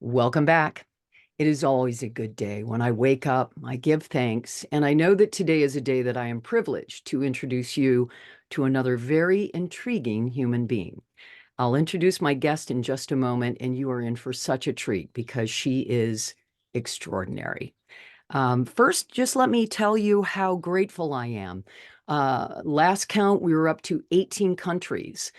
Welcome back. It is always a good day when I wake up, I give thanks, and I know that today is a day that I am privileged to introduce you to another very intriguing human being. I'll introduce my guest in just a moment, and you are in for such a treat because she is extraordinary. First, just let me tell you how grateful I am. Last count, we were up to 18 countries,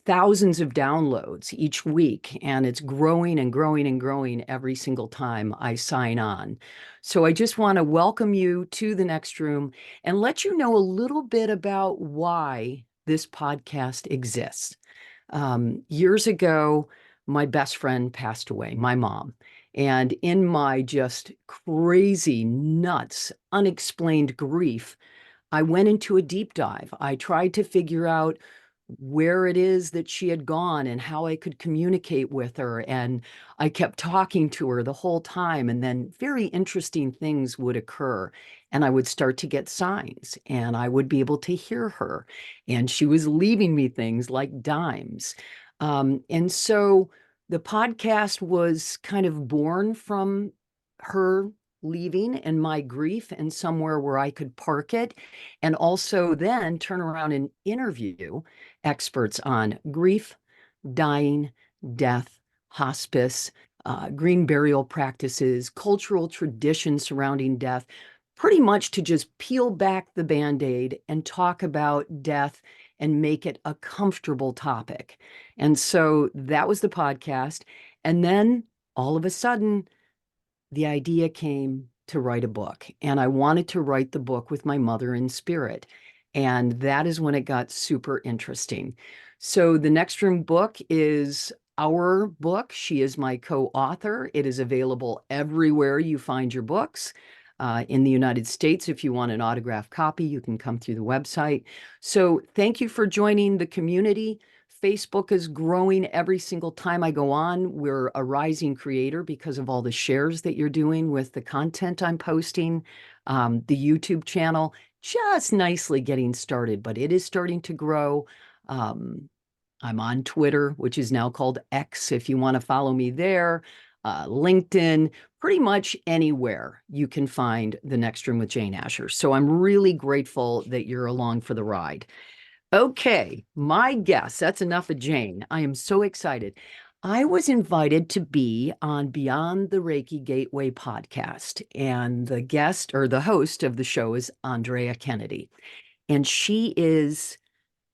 thousands of downloads each week, and it's growing and growing and growing every single time I sign on. So I just want to welcome you to the next room and let you know a little bit about why this podcast exists. Years ago, my best friend passed away, my mom. And in my just crazy, nuts, unexplained grief, I went into a deep dive. I tried to figure out where it is that she had gone and how I could communicate with her. And I kept talking to her the whole time. And then very interesting things would occur. And I would start to get signs and I would be able to hear her. And she was leaving me things like dimes. And so the podcast was kind of born from her leaving and my grief and somewhere where I could park it. And also then turn around and interview experts on grief, dying, death, hospice, green burial practices, cultural traditions surrounding death, pretty much to just peel back the Band-Aid and talk about death and make it a comfortable topic. And so that was the podcast. And then all of a sudden, the idea came to write a book. And I wanted to write the book with my mother in spirit. And that is when it got super interesting. So the Next Room book is our book. She is my co-author. It is available everywhere you find your books. In the United States, if you want an autographed copy, you can come through the website. So thank you for joining the community. Facebook is growing every single time I go on. We're a rising creator because of all the shares that you're doing with the content I'm posting. The YouTube channel, just nicely getting started, but it is starting to grow. I'm on Twitter, which is now called X, if you want to follow me there. LinkedIn, pretty much anywhere you can find The Next Room with Jane Asher. So I'm really grateful that you're along for the ride. Okay, my guess, that's enough of Jane. I am so excited. I was invited to be on Beyond the Reiki Gateway podcast, and the guest or the host of the show is Andrea Kennedy. And she is,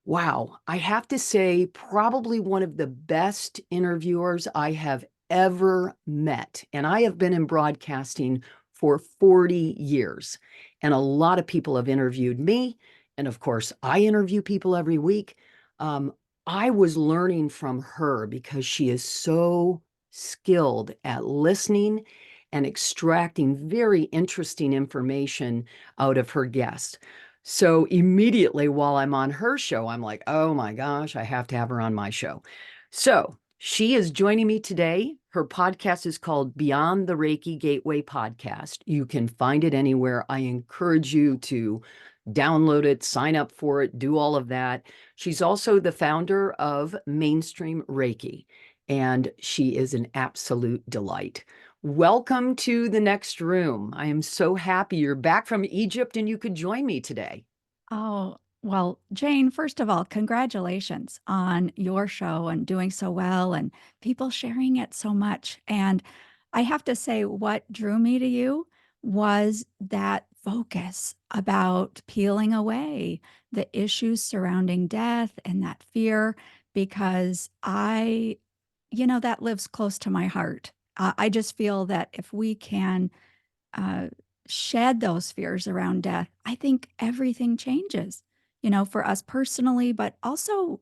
wow, I have to say, probably one of the best interviewers I have ever met. And I have been in broadcasting for 40 years, and a lot of people have interviewed me. And of course, I interview people every week. Um, I was learning from her because she is so skilled at listening and extracting very interesting information out of her guests. So immediately while I'm on her show, I'm like, oh my gosh, I have to have her on my show. So she is joining me today. Her podcast is called Beyond the Reiki Gateway Podcast. You can find it anywhere. I encourage you to download it, sign up for it, do all of that. She's also the founder of Mainstream Reiki, and she is an absolute delight. Welcome to the next room. I am so happy you're back from Egypt and you could join me today. Oh, well, Jane, first of all, congratulations on your show and doing so well and people sharing it so much. And I have to say, what drew me to you was that focus about peeling away the issues surrounding death and that fear, because that lives close to my heart. I just feel that if we can uh, shed those fears around death, I think everything changes, for us personally, but also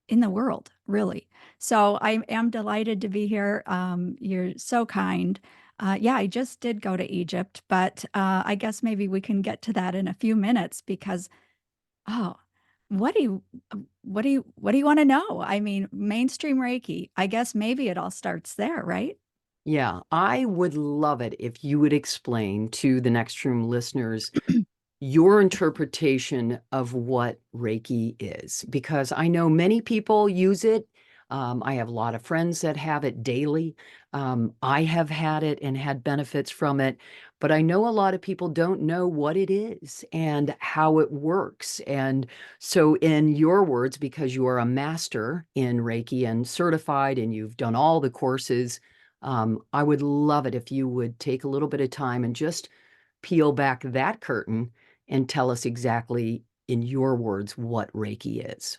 in the world, really. So I am delighted to be here. You're so kind. Yeah, I just did go to Egypt, but I guess maybe we can get to that in a few minutes because, oh, what do you, what do you want to know? I mean, mainstream Reiki, I guess maybe it all starts there, right? Yeah, I would love it if you would explain to the Next Room listeners your interpretation of what Reiki is, because I know many people use it. I have a lot of friends that have it daily. I have had it and had benefits from it, but I know a lot of people don't know what it is and how it works. And so, in your words, because you are a master in Reiki and certified and you've done all the courses, I would love it if you would take a little bit of time and just peel back that curtain and tell us exactly, in your words, what Reiki is.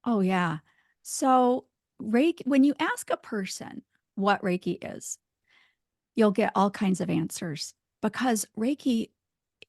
Oh, yeah. So, Reiki, when you ask a person what Reiki is, you'll get all kinds of answers because Reiki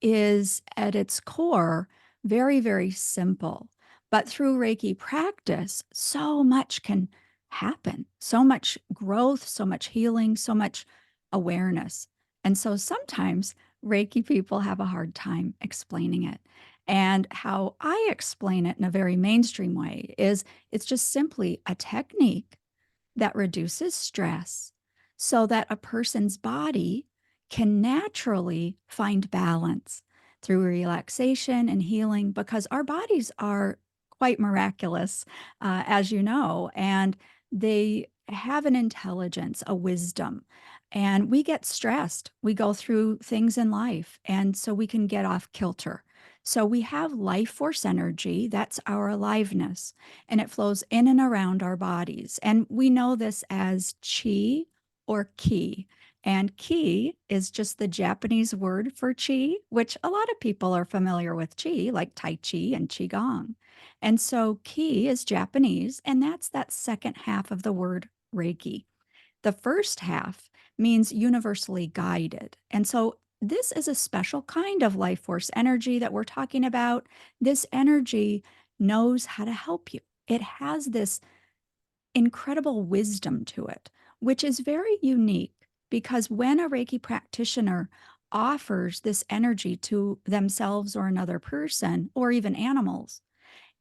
is at its core very, very simple. But through Reiki practice, so much can happen, so much growth, so much healing, so much awareness. And so sometimes Reiki people have a hard time explaining it. And how I explain it in a very mainstream way is it's just simply a technique that reduces stress so that a person's body can naturally find balance through relaxation and healing because our bodies are quite miraculous, as you know, and they have an intelligence, a wisdom. And we get stressed. We go through things in life, and so we can get off kilter. So we have life force energy, that's our aliveness, and it flows in and around our bodies. And we know this as chi or ki. And ki is just the Japanese word for chi, which a lot of people are familiar with chi, like Tai Chi and Qigong. And so ki is Japanese, and that's that second half of the word Reiki. The first half means universally guided. And so this is a special kind of life force energy that we're talking about. This energy knows how to help you. It has this incredible wisdom to it, which is very unique because when a Reiki practitioner offers this energy to themselves or another person or even animals,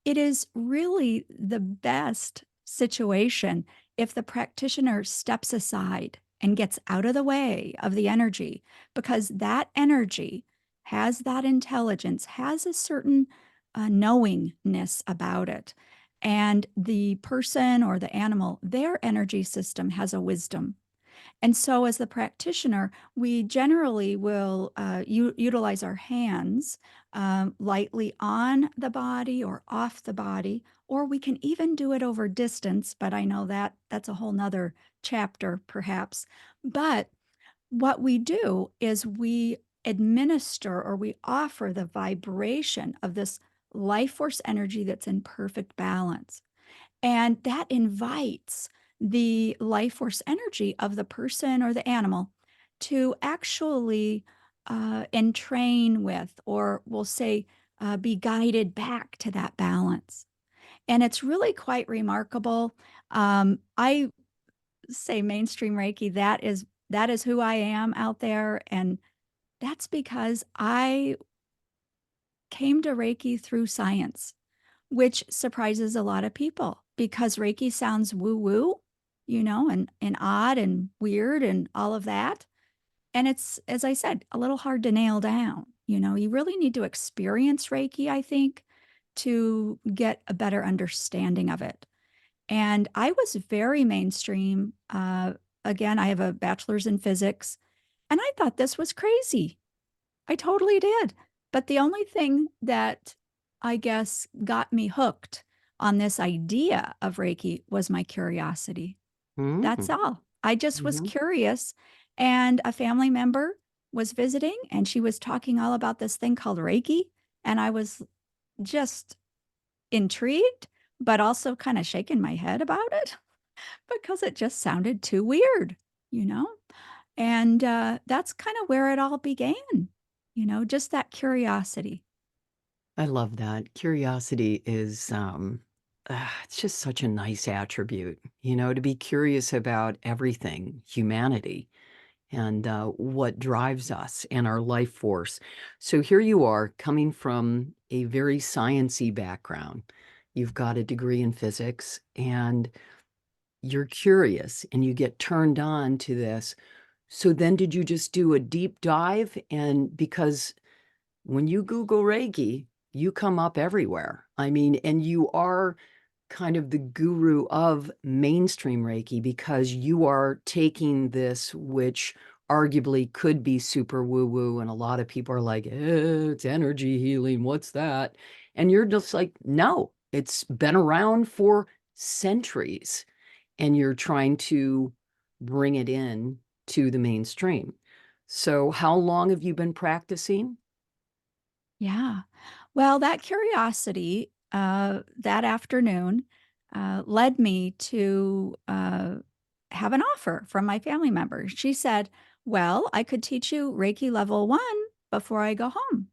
it is really the best situation if the practitioner steps aside and gets out of the way of the energy, because that energy has that intelligence, has a certain knowingness about it. And the person or the animal, their energy system has a wisdom. And so, as the practitioner, we generally will utilize our hands lightly on the body or off the body, or we can even do it over distance. But I know that that's a whole nother chapter, perhaps. But what we do is we administer or we offer the vibration of this life force energy that's in perfect balance. And that invites the life force energy of the person or the animal to actually entrain with, or we'll say, be guided back to that balance. And it's really quite remarkable. I say mainstream Reiki, that is who I am out there. And that's because I came to Reiki through science, which surprises a lot of people because Reiki sounds woo woo, and odd and weird and all of that. And it's, as I said, a little hard to nail down. You really need to experience Reiki, I think, to get a better understanding of it. And I was very mainstream. Again, I have a bachelor's in physics, and I thought this was crazy. I totally did. But the only thing that I guess got me hooked on this idea of Reiki was my curiosity. That's Mm-hmm. all. I just was Mm-hmm. curious. And a family member was visiting and she was talking all about this thing called Reiki. And I was just intrigued, but also kind of shaking my head about it because it just sounded too weird, you know? And that's kind of where it all began, just that curiosity. I love that. Curiosity is, it's just such a nice attribute, to be curious about everything, humanity, and what drives us and our life force. So here you are coming from a very sciencey background. You've got a degree in physics and you're curious and you get turned on to this. So then did you just do a deep dive? And because when you Google Reiki, you come up everywhere. I mean, and you are kind of the guru of mainstream Reiki because you are taking this, which arguably could be super woo-woo, and a lot of people are like, it's energy healing, what's that? And you're just like, no, it's been around for centuries, and you're trying to bring it in to the mainstream. So how long have you been practicing? Yeah. Well, that curiosity that afternoon led me to have an offer from my family member. She said, well, I could teach you Reiki level 1 before I go home.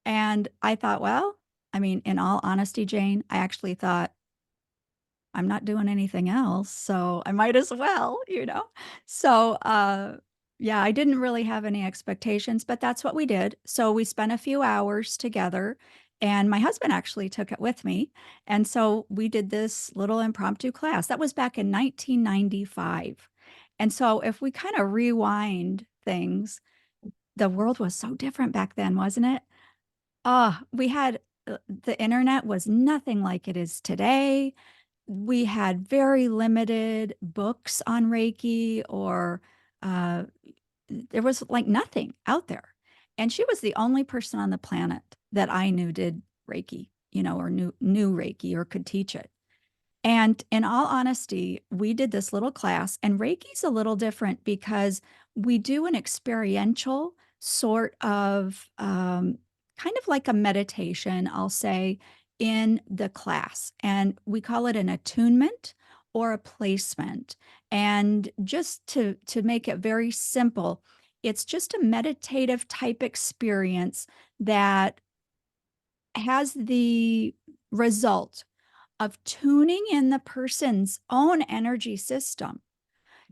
And I thought, well, I mean, in all honesty, Jane, I actually thought, I'm not doing anything else, so I might as well, you know? So, yeah, I didn't really have any expectations, but that's what we did. So we spent a few hours together, and my husband actually took it with me. And so we did this little impromptu class. That was back in 1995. And so if we kind of rewind things, the world was so different back then, wasn't it? We had the internet was nothing like it is today. We had very limited books on Reiki, or uh, there was like nothing out there. And she was the only person on the planet that I knew did Reiki, or knew Reiki or could teach it. And in all honesty, we did this little class, and Reiki's a little different because we do an experiential sort of kind of like a meditation, I'll say, in the class. And we call it an attunement or a placement. And just to make it very simple, it's just a meditative type experience that has the result of tuning in the person's own energy system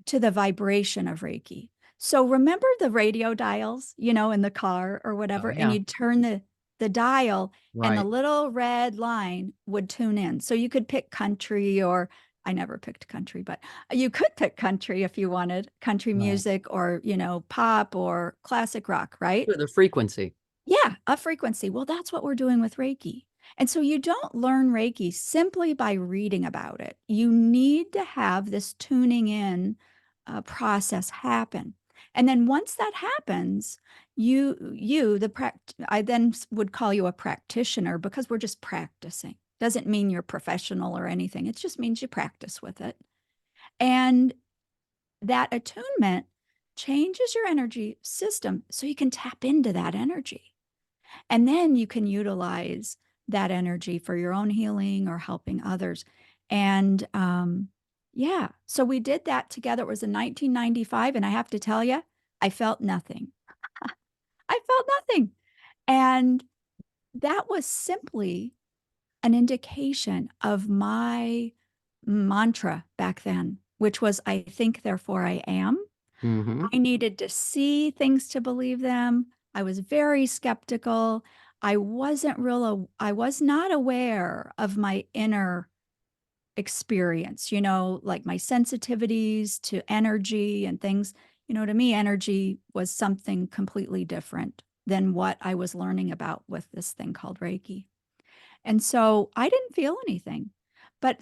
to the vibration of Reiki. So remember the radio dials, in the car or Oh, whatever, and yeah. you'd turn the dial and the Right. little red line would tune in. So you could pick country, or I never picked country, but you could pick country if you wanted country Right. music, or, pop or classic rock, right? Sure, the frequency. Yeah, a frequency. Well, that's what we're doing with Reiki. And so you don't learn Reiki simply by reading about it. You need to have this tuning in process happen. And then once that happens, I then would call you a practitioner, because we're just practicing. Doesn't mean you're professional or anything. It just means you practice with it. And that attunement changes your energy system so you can tap into that energy. And then you can utilize that energy for your own healing or helping others. And yeah, so we did that together. It was in 1995. And I have to tell you, I felt nothing. I felt nothing. And that was simply an indication of my mantra back then, which was, I think, therefore I am. Hmm. I needed to see things to believe them. I was very skeptical. I was not aware of my inner experience, like my sensitivities to energy and things. To me, energy was something completely different than what I was learning about with this thing called Reiki. And so I didn't feel anything, but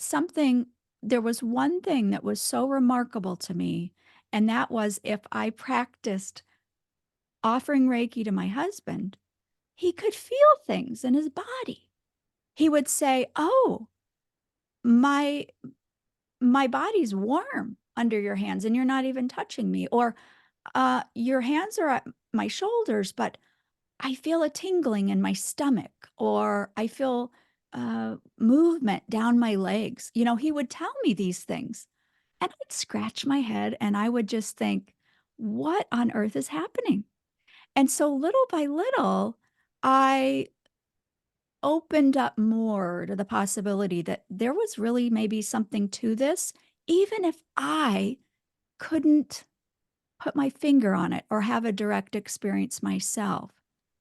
there was one thing that was so remarkable to me. And that was, if I practiced offering Reiki to my husband, he could feel things in his body. He would say, "Oh, my my body's warm under your hands and you're not even touching me." Or your hands are at my shoulders, but I feel a tingling in my stomach, or I feel movement down my legs. He would tell me these things, and I'd scratch my head and I would just think, what on earth is happening? And so little by little, I opened up more to the possibility that there was really maybe something to this, even if I couldn't put my finger on it or have a direct experience myself.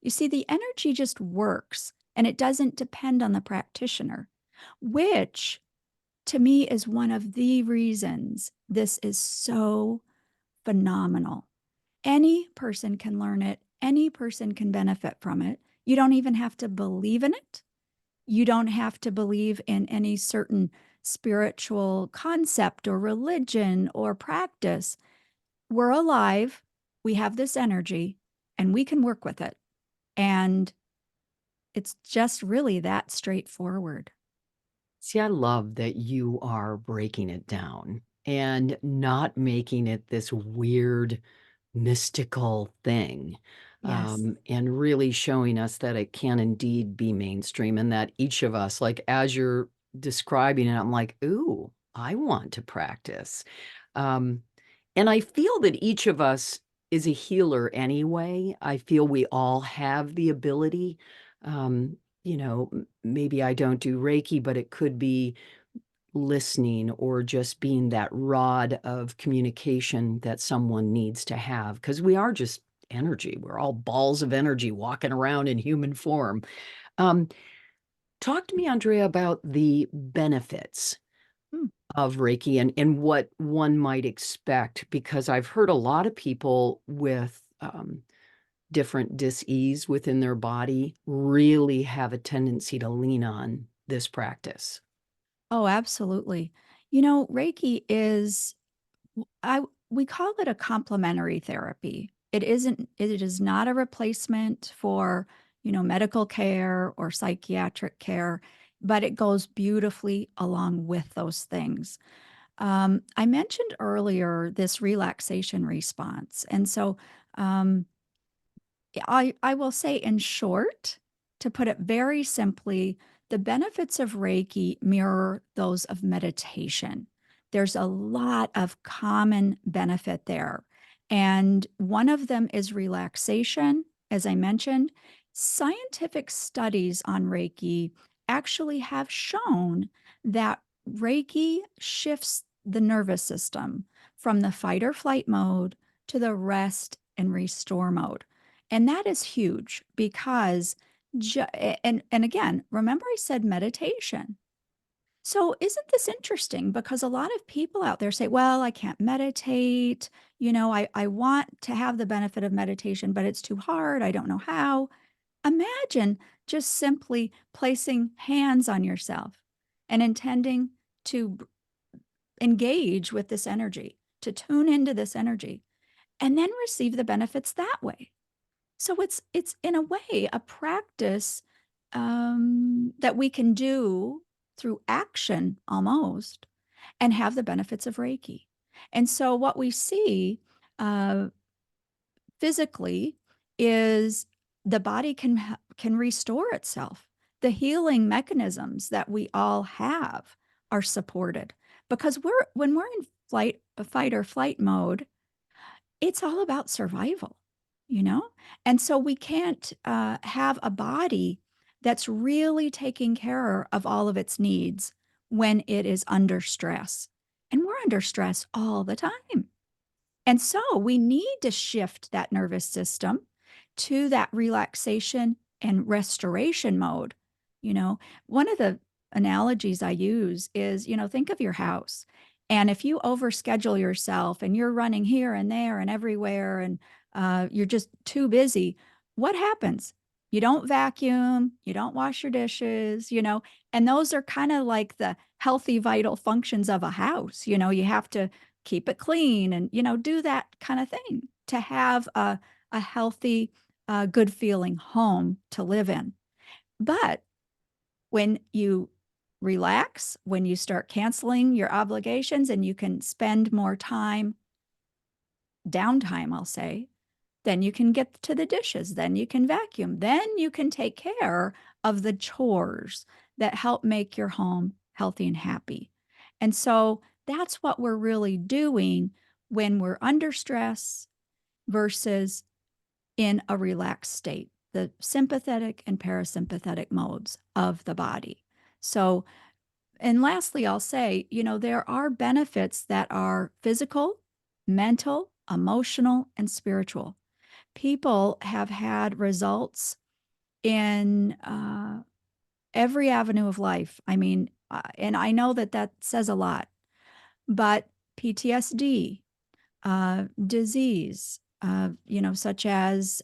You see, the energy just works, and it doesn't depend on the practitioner, which to me is one of the reasons this is so phenomenal. Any person can learn it, any person can benefit from it. You don't even have to believe in it. You don't have to believe in any certain spiritual concept or religion or practice. We're alive, we have this energy, and we can work with it. And it's just really that straightforward. See, I love that you are breaking it down and not making it this weird, mystical thing, Yes. and really showing us that it can indeed be mainstream and that each of us, like as you're describing it, I'm like, ooh, I want to practice. Um, and I feel that each of us is a healer anyway. I feel we all have the ability. Maybe I don't do Reiki, but it could be listening or just being that rod of communication that someone needs to have because we are just energy. We're all balls of energy walking around in human form. Um, Talk to me, Andrea, about the benefits Hmm. of Reiki and what one might expect, because I've heard a lot of people with different dis-ease within their body really have a tendency to lean on this practice. Oh, absolutely. Reiki is I we call it a complementary therapy. It is not a replacement for, medical care or psychiatric care, but it goes beautifully along with those things. I mentioned earlier this relaxation response. And so I will say, in short, to put it very simply, the benefits of Reiki mirror those of meditation. There's a lot of common benefit there. And one of them is relaxation. As I mentioned, scientific studies on Reiki actually have shown that Reiki shifts the nervous system from the fight or flight mode to the rest and restore mode. And that is huge because, and again, remember I said meditation. So isn't this interesting? Because a lot of people out there say, well, I can't meditate. I want to have the benefit of meditation, but it's too hard. I don't know how. Imagine just simply placing hands on yourself and intending to engage with this energy, to tune into this energy, and then receive the benefits that way. So it's in a way a practice that we can do through action almost and have the benefits of Reiki. And so what we see uh, physically is the body can restore itself. The healing mechanisms that we all have are supported because when we're in fight or flight mode, it's all about survival, you know? And so we can't have a body that's really taking care of all of its needs when it is under stress. And we're under stress all the time. And so we need to shift that nervous system to that relaxation and restoration mode. One of the analogies I use is, think of your house. And if you overschedule yourself and you're running here and there and everywhere and you're just too busy, what happens? You don't vacuum, you don't wash your dishes, and those are kind of like the healthy, vital functions of a house. You have to keep it clean and do that kind of thing to have a healthy good feeling home to live in. But when you relax, when you start canceling your obligations and you can spend more time, downtime, I'll say, then you can get to the dishes, then you can vacuum, then you can take care of the chores that help make your home healthy and happy. And so that's what we're really doing when we're under stress versus in a relaxed state, the sympathetic and parasympathetic modes of the body. So, and lastly, I'll say, there are benefits that are physical, mental, emotional, and spiritual. People have had results in every avenue of life. I mean, and I know that that says a lot, but PTSD, disease, such as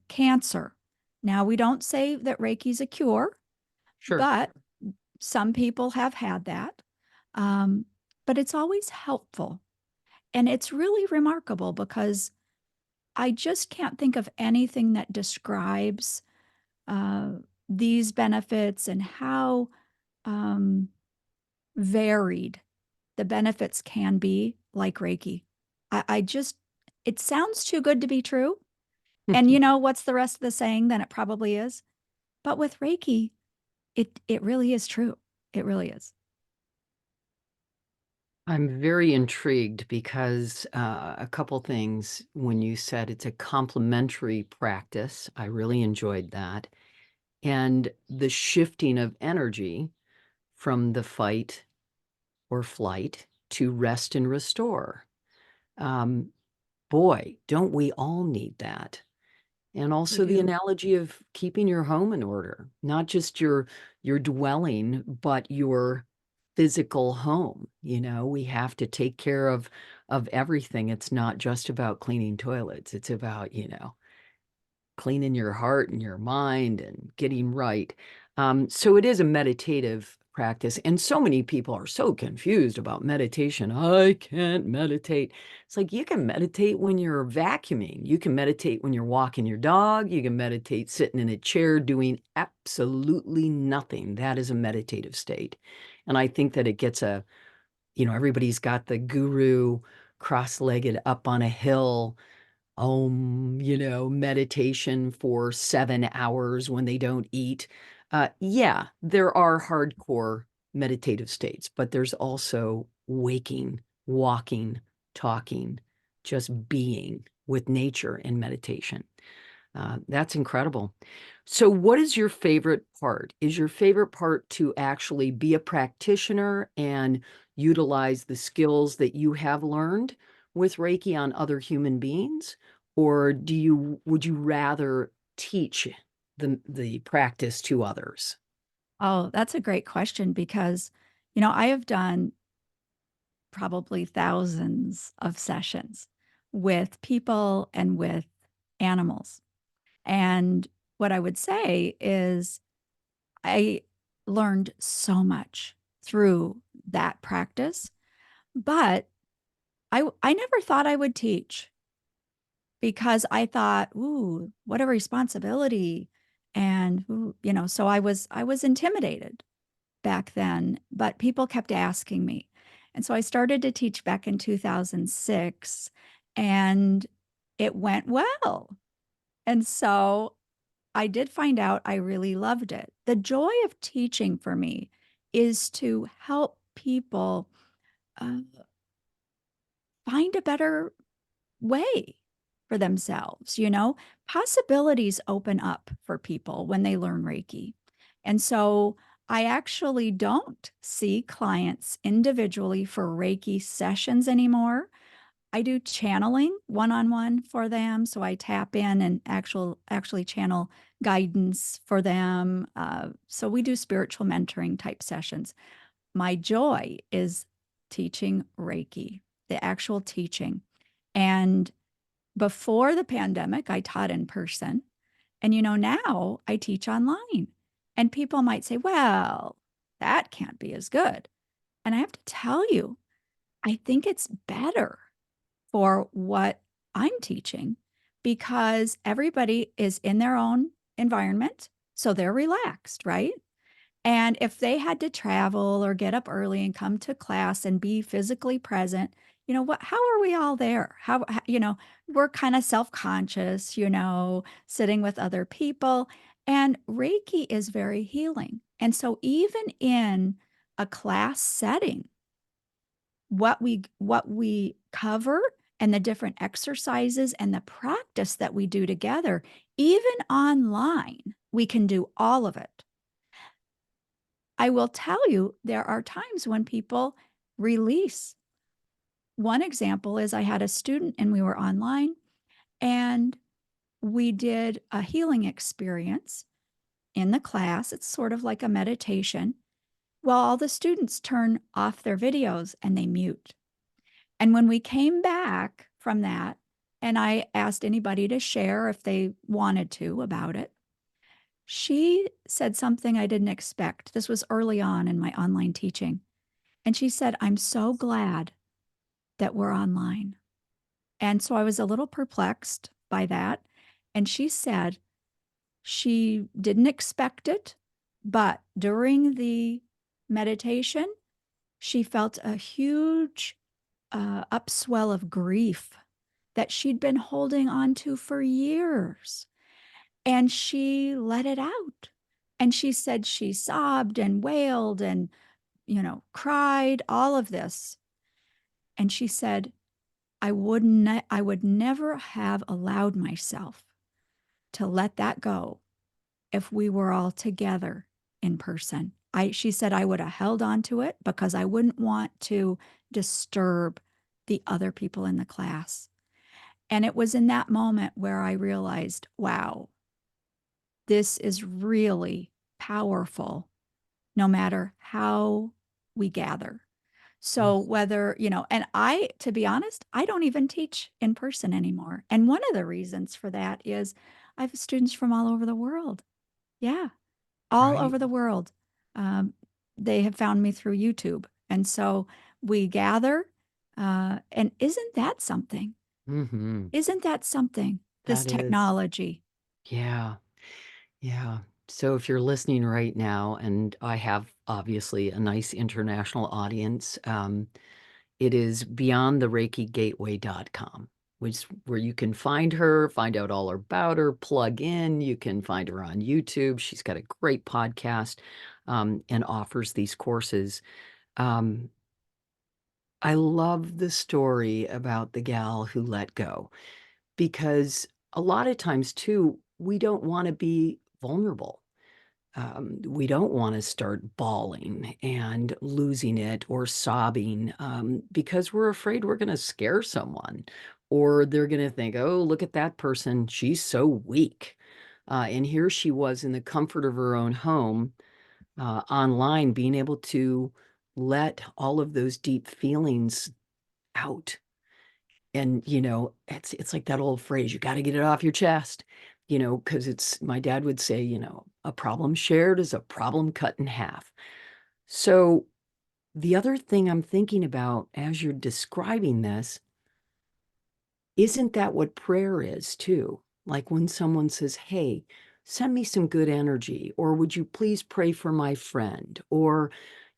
cancer, Now, we don't say that Reiki's a cure, Sure. but some people have had that. Um, but it's always helpful. And it's really remarkable because I just can't think of anything that describes uh, these benefits and how um, varied the benefits can be like Reiki. I just, it sounds too good to be true. And you know, what's the rest of the saying? Then it probably is. But with Reiki, it really is true. It really is. I'm very intrigued because a couple things when you said it's a complementary practice. I really enjoyed that. And the shifting of energy from the fight or flight to rest and restore. Um, Boy, don't we all need that? And We also the do. analogy of keeping your home in order, not just your dwelling, but your physical home. You know, we have to take care of everything. It's not just about cleaning toilets. It's about, cleaning your heart and your mind and getting right. So it is a meditative practice. And so many people are so confused about meditation. I can't meditate. It's like you can meditate when you're vacuuming. You can meditate when you're walking your dog. You can meditate sitting in a chair doing absolutely nothing. That is a meditative state. And I think that it gets everybody's got the guru cross-legged up on a hill meditation for 7 hours when they don't eat. Yeah, there are hardcore meditative states, but there's also waking, walking, talking, just being with nature in meditation. That's incredible. So, what is your favorite part? Is your favorite part to actually be a practitioner and utilize the skills that you have learned with Reiki on other human beings? Or would you rather teach the practice to others? Oh, that's a great question because, you know, I have done probably thousands of sessions with people and with animals. And what I would say is I learned so much through that practice, but I never thought I would teach because I thought, ooh, what a responsibility. And ooh, you know, so I was intimidated back then, but people kept asking me. And so I started to teach back in 2006 and it went well. And so I did find out I really loved it. The joy of teaching for me is to help people uh, find a better way for themselves, you know? Possibilities open up for people when they learn Reiki. And so I actually don't see clients individually for Reiki sessions anymore. I do channeling one-on-one for them. So I tap in and actually channel guidance for them. So we do spiritual mentoring type sessions. My joy is teaching Reiki, the actual teaching. And before the pandemic, I taught in person. And, you know, now I teach online. And people might say, well, that can't be as good. And I have to tell you, I think it's better for what I'm teaching because everybody is in their own environment. So they're relaxed, right? And if they had to travel or get up early and come to class and be physically present, you know what, how are we all there? You know, we're kind of self-conscious, you know, sitting with other people. And Reiki is very healing. And so even in a class setting, what we cover and the different exercises and the practice that we do together, even online, we can do all of it. I will tell you, there are times when people release. One example is I had a student and we were online and we did a healing experience in the class. It's sort of like a meditation. Well, all the students turn off their videos and they mute. And when we came back from that, and I asked anybody to share if they wanted to about it, She said something I didn't expect. This was early on in my online teaching. And she said, I'm so glad that we're online. And so I was a little perplexed by that. And she said she didn't expect it, but during the meditation, she felt a huge upswell of grief that she'd been holding on to for years. And she let it out. And she said she sobbed and wailed and, cried, all of this. And she said, I would never have allowed myself to let that go if we were all together in person. She said I would have held on to it because I wouldn't want to disturb the other people in the class. And it was in that moment where I realized, wow, this is really powerful no matter how we gather. So whether, and to be honest, I don't even teach in person anymore. And one of the reasons for that is I have students from all over the world. Yeah, all Right. over the world. Um, they have found me through YouTube. And so we gather. And isn't that something? Mm-hmm. Isn't that something? This That is. technology. Yeah. Yeah. So if you're listening right now, and I have obviously a nice international audience, it is beyondthereikigateway.com, which is where you can find her, find out all about her, plug in. You can find her on YouTube. She's got a great podcast, and offers these courses. Um, I love the story about the gal who let go, because a lot of times, too, we don't want to be vulnerable. We don't want to start bawling and losing it or sobbing, because we're afraid we're going to scare someone, or they're going to think, oh, look at that person. She's so weak. And here she was in the comfort of her own home, online, being able to let all of those deep feelings out. And, it's like that old phrase, you got to get it off your chest, because it's, my dad would say, a problem shared is a problem cut in half. So the other thing I'm thinking about as you're describing this, isn't that what prayer is too? Like when someone says, hey, send me some good energy, or would you please pray for my friend? Or,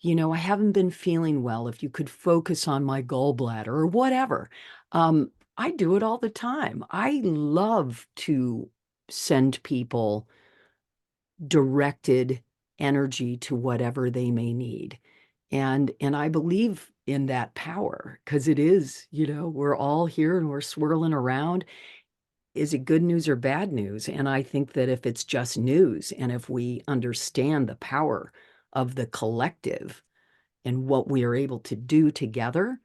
I haven't been feeling well. If you could focus on my gallbladder or whatever. I do it all the time. I love to send people directed energy to whatever they may need. And I believe in that power, because it is, we're all here and we're swirling around. Is it good news or bad news? And I think that if it's just news, and if we understand the power of the collective and what we are able to do together,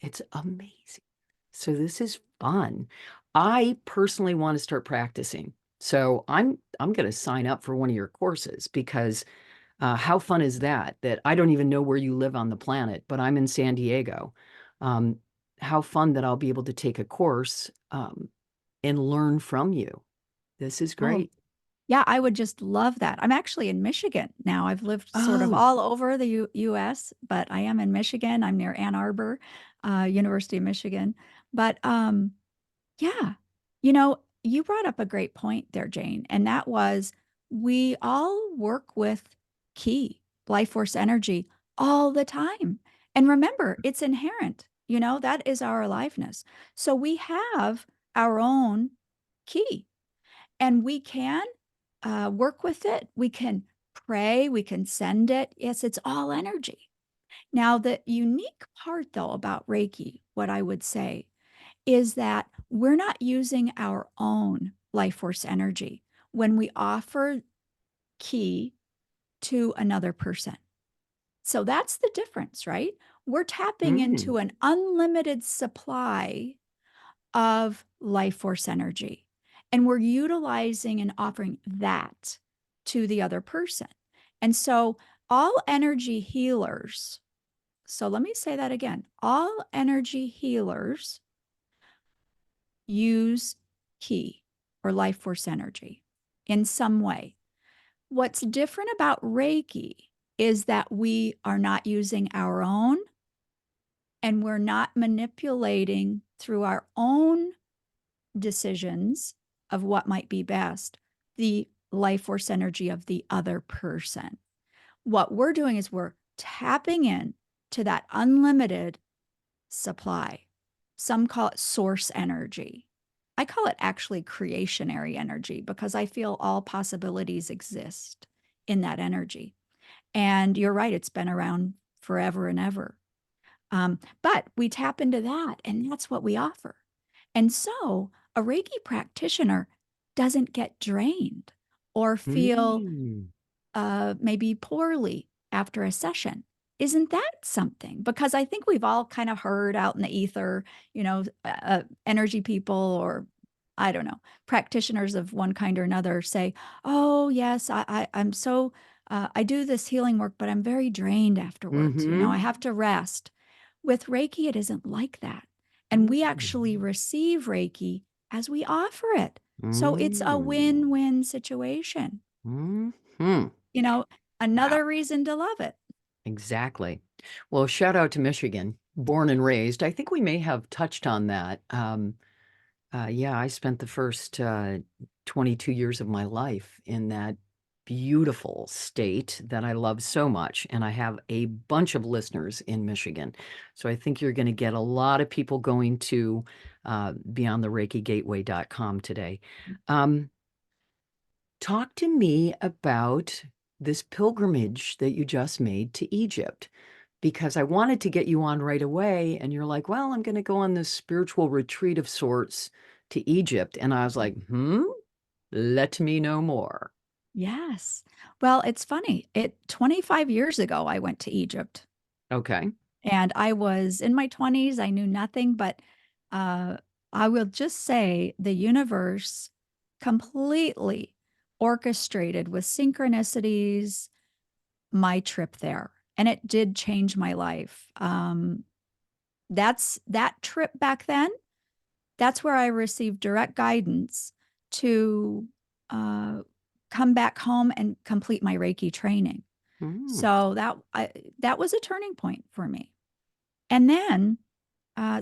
it's amazing. So this is fun. I personally want to start practicing. So I'm going to sign up for one of your courses, because how fun is that? That I don't even know where you live on the planet, but I'm in San Diego. Um, how fun that I'll be able to take a course, and learn from you. This is Oh, great. yeah, I would just love that. I'm actually in Michigan now. I've lived sort of Oh, all over the US, but I am in Michigan. I'm near Ann Arbor, University of Michigan. But yeah, you brought up a great point there, Jane, and that was we all work with key, life force energy all the time. And remember, it's inherent, that is our aliveness. So we have our own key and we can work with it. We can pray, we can send it. Yes, it's all energy. Now, the unique part, though, about Reiki, what I would say is that we're not using our own life force energy when we offer key to another person. So that's the difference, right? We're tapping mm, into an unlimited supply of life force energy, and we're utilizing and offering that to the other person. And so, all energy healers, so let me say that again, all energy healers use ki or life force energy in some way. What's different about Reiki is that we are not using our own, and we're not manipulating through our own decisions of what might be best the life force energy of the other person. What we're doing is we're tapping in to that unlimited supply. Some call it source energy. I call it actually creationary energy because I feel all possibilities exist in that energy. And you're right, it's been around forever and ever. But we tap into that, and that's what we offer. And so a Reiki practitioner doesn't get drained or feel Mm. maybe poorly after a session. Isn't that something? Because I think we've all kind of heard out in the ether, energy people, or I don't know, practitioners of one kind or another say, "Oh yes, I'm so I do this healing work, but I'm very drained afterwards. I Mm-hmm. have to rest." With Reiki, it isn't like that, and we actually Mm. receive Reiki as we offer it. So it's a Mm. win-win situation. Mm-hmm. You know, Wow. another reason to love it. Exactly. Well, shout out to Michigan, born and raised. I think we may have touched on that. Yeah, I spent the first 22 years of my life in that beautiful state that I love so much. And I have a bunch of listeners in Michigan. So I think you're going to get a lot of people going to beyondthereikigateway.com today. Um, Talk to me about this pilgrimage that you just made to Egypt, because I wanted to get you on right away. And you're like, well, I'm going to go on this spiritual retreat of sorts to Egypt. And I was like, let me know more. Yes. Well, it's funny. 25 years ago I went to Egypt, Okay. and I was in my 20s. I knew nothing, but uh I will just say the universe completely orchestrated with synchronicities my trip there. And it did change my life. That's that trip back then. That's where I received direct guidance to uh, come back home and complete my Reiki training. Mm, So that was a turning point for me. And then,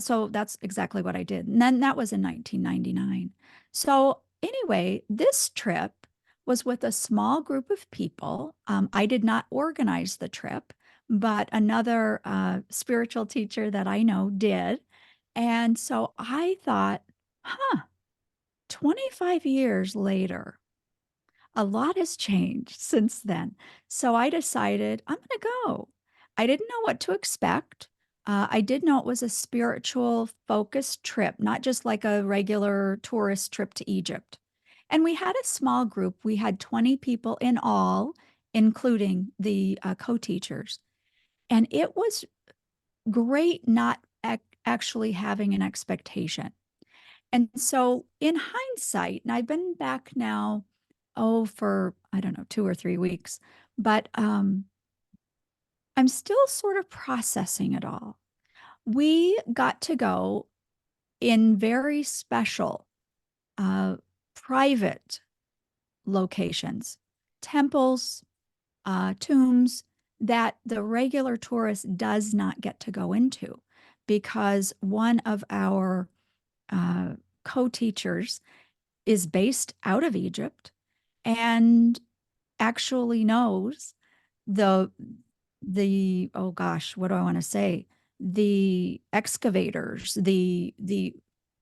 so that's exactly what I did. And then that was in 1999. So anyway, this trip was with a small group of people. I did not organize the trip, but another spiritual teacher that I know did. And so I thought, huh, 25 years later, a lot has changed since then. So I decided I'm going to go. I didn't know what to expect. I did know it was a spiritual focused trip, not just like a regular tourist trip to Egypt. And we had a small group. We had 20 people in all, including the co teachers. And it was great not actually having an expectation. And so, in hindsight, and I've been back now, oh, for I don't know, 2 or 3 weeks, but I'm still sort of processing it all. We got to go in very special, uh, private locations, temples, tombs that the regular tourist does not get to go into because one of our uh, co teachers is based out of Egypt and actually knows the oh gosh, what do I want to say? The excavators, the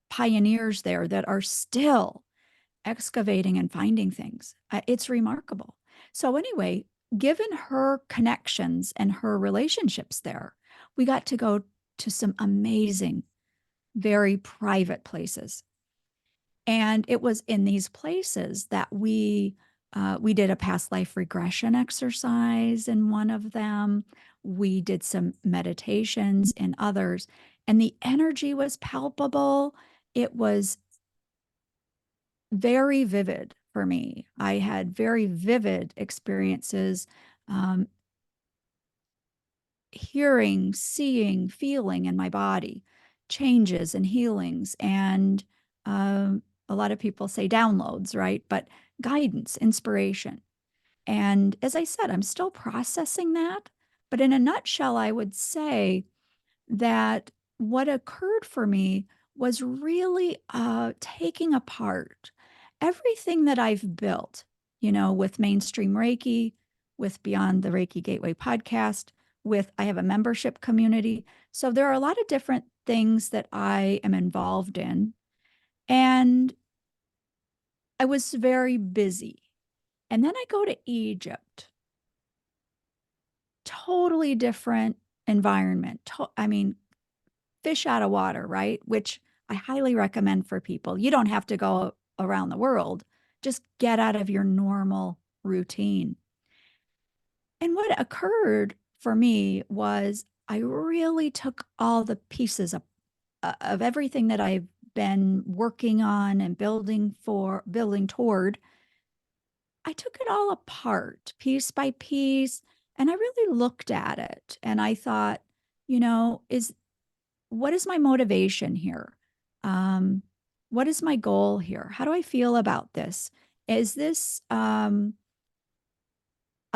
pioneers there that are still excavating and finding things. It's remarkable. So anyway, given her connections and her relationships there, we got to go to some amazing, very private places. And it was in these places that we did a past life regression exercise in one of them. We did some meditations in others, and the energy was palpable. It was very vivid for me. I had very vivid experiences, um, hearing, seeing, feeling in my body, changes and healings, and a lot of people say downloads, right? But guidance, inspiration. And as I said, I'm still processing that. But in a nutshell, I would say that what occurred for me was really taking apart everything that I've built, with mainstream Reiki, with Beyond the Reiki Gateway podcast, with I have a membership community. So there are a lot of different things that I am involved in. And I was very busy. And then I go to Egypt, totally different environment. I mean, fish out of water, right? Which I highly recommend for people. You don't have to go around the world, just get out of your normal routine. And what occurred for me was I really took all the pieces of everything that I've been working on and building toward. I took it all apart piece by piece and I really looked at it and I thought, is what is my motivation here? Um, what is my goal here? How do I feel about this? Is this a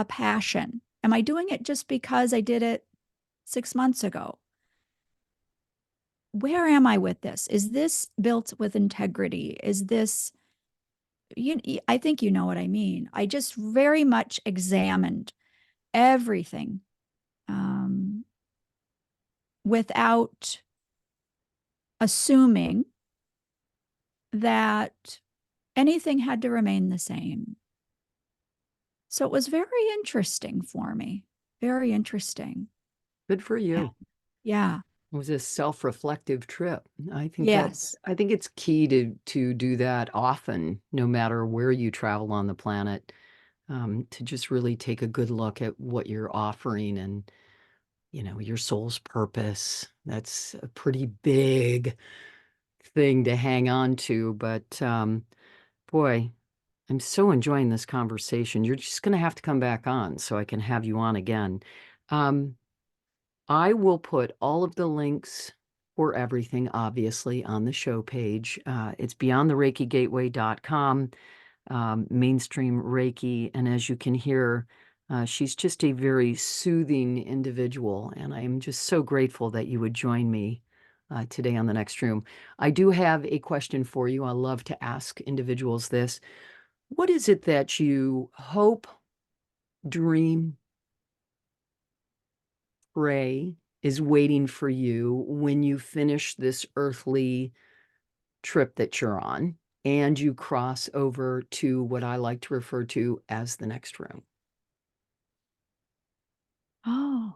passion? Am I doing it just because I did it 6 months ago? Where am I with this? Is this built with integrity? Is this, I think you know what I mean. I just very much examined everything um, without assuming that anything had to remain the same. So it was very interesting for me. Very interesting. Good for Yeah. you. Yeah. It was a self-reflective trip. Yes. I think it's key to do that often, no matter where you travel on the planet, to just really take a good look at what you're offering and, your soul's purpose. That's a pretty big thing to hang on to. But boy, I'm so enjoying this conversation. You're just going to have to come back on so I can have you on again. Um, I will put all of the links for everything, obviously, on the show page. It's beyondthereikigateway.com, mainstream Reiki. And as you can hear, she's just a very soothing individual. And I am just so grateful that you would join me today on the next room. I do have a question for you. I love to ask individuals this. What is it that you hope, dream, pray is waiting for you when you finish this earthly trip that you're on and you cross over to what I like to refer to as the next room? Oh,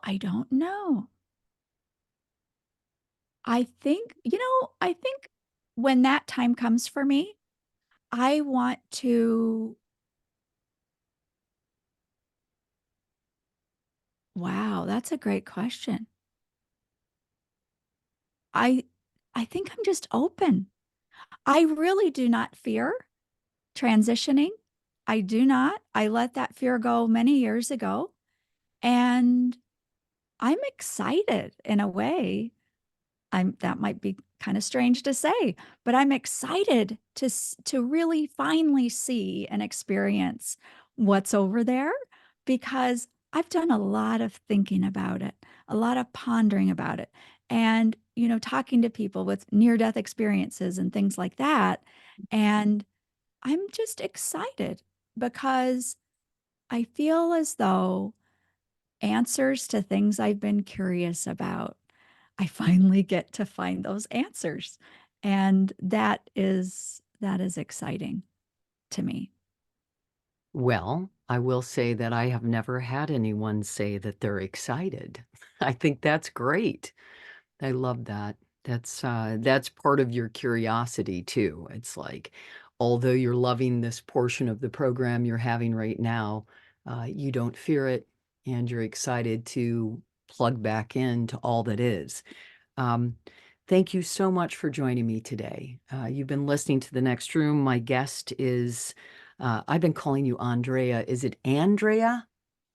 I don't know. I think when that time comes for me, I want to, wow, that's a great question. I I think I'm just open. I really do not fear transitioning. I do not. I let that fear go many years ago. And I'm excited in a way. That might be kind of strange to say, but I'm excited to really finally see and experience what's over there because I've done a lot of thinking about it, a lot of pondering about it, and talking to people with near-death experiences and things like that. And I'm just excited because I feel as though answers to things I've been curious about, I finally get to find those answers. And that is exciting to me. Well, I will say that I have never had anyone say that they're excited. I think that's great. I love that. That's part of your curiosity too. It's like, although you're loving this portion of the program you're having right now, you don't fear it and you're excited to plug back into all that is. Um, Thank you so much for joining me today. You've been listening to The Next Room. My guest is, I've been calling you Andrea. Is it Andrea?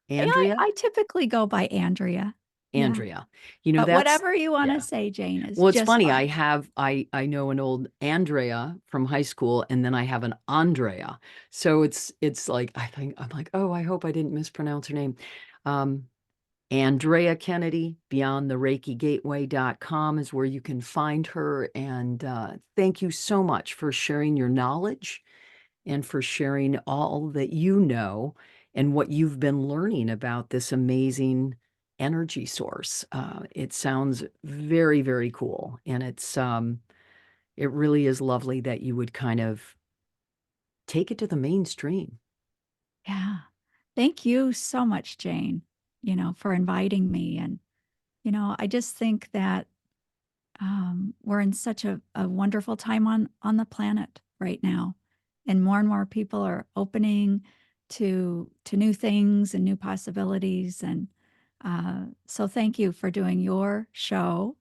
I, Andrea? I typically go by Andrea. Yeah. Andrea. You know, But that's, whatever you want to yeah. say, Jane, is Well, it's just funny. fine. I know an old Andrea from high school, and then I have an Andrea. So it's like I think I'm like, oh, I hope I didn't mispronounce her name. Um, Andrea Kennedy, beyondthereikigateway.com is where you can find her. And thank you so much for sharing your knowledge and for sharing all that you know and what you've been learning about this amazing energy source. It sounds very, very cool. And it really is lovely that you would kind of take it to the mainstream. Yeah. Thank you so much, Jane, for inviting me. And, I just think that we're in such a wonderful time on the planet right now. And more people are opening to new things and new possibilities. And so thank you for doing your show.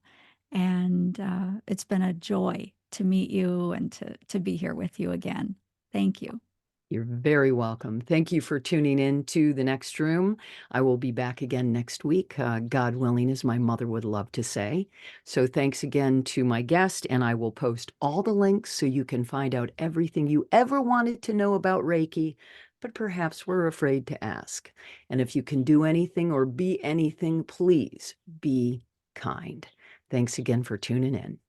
And it's been a joy to meet you and to be here with you again. Thank you. You're very welcome. Thank you for tuning in to the next room. I will be back again next week, God willing, as my mother would love to say. So thanks again to my guest, and I will post all the links so you can find out everything you ever wanted to know about Reiki, but perhaps were afraid to ask. And if you can do anything or be anything, please be kind. Thanks again for tuning in.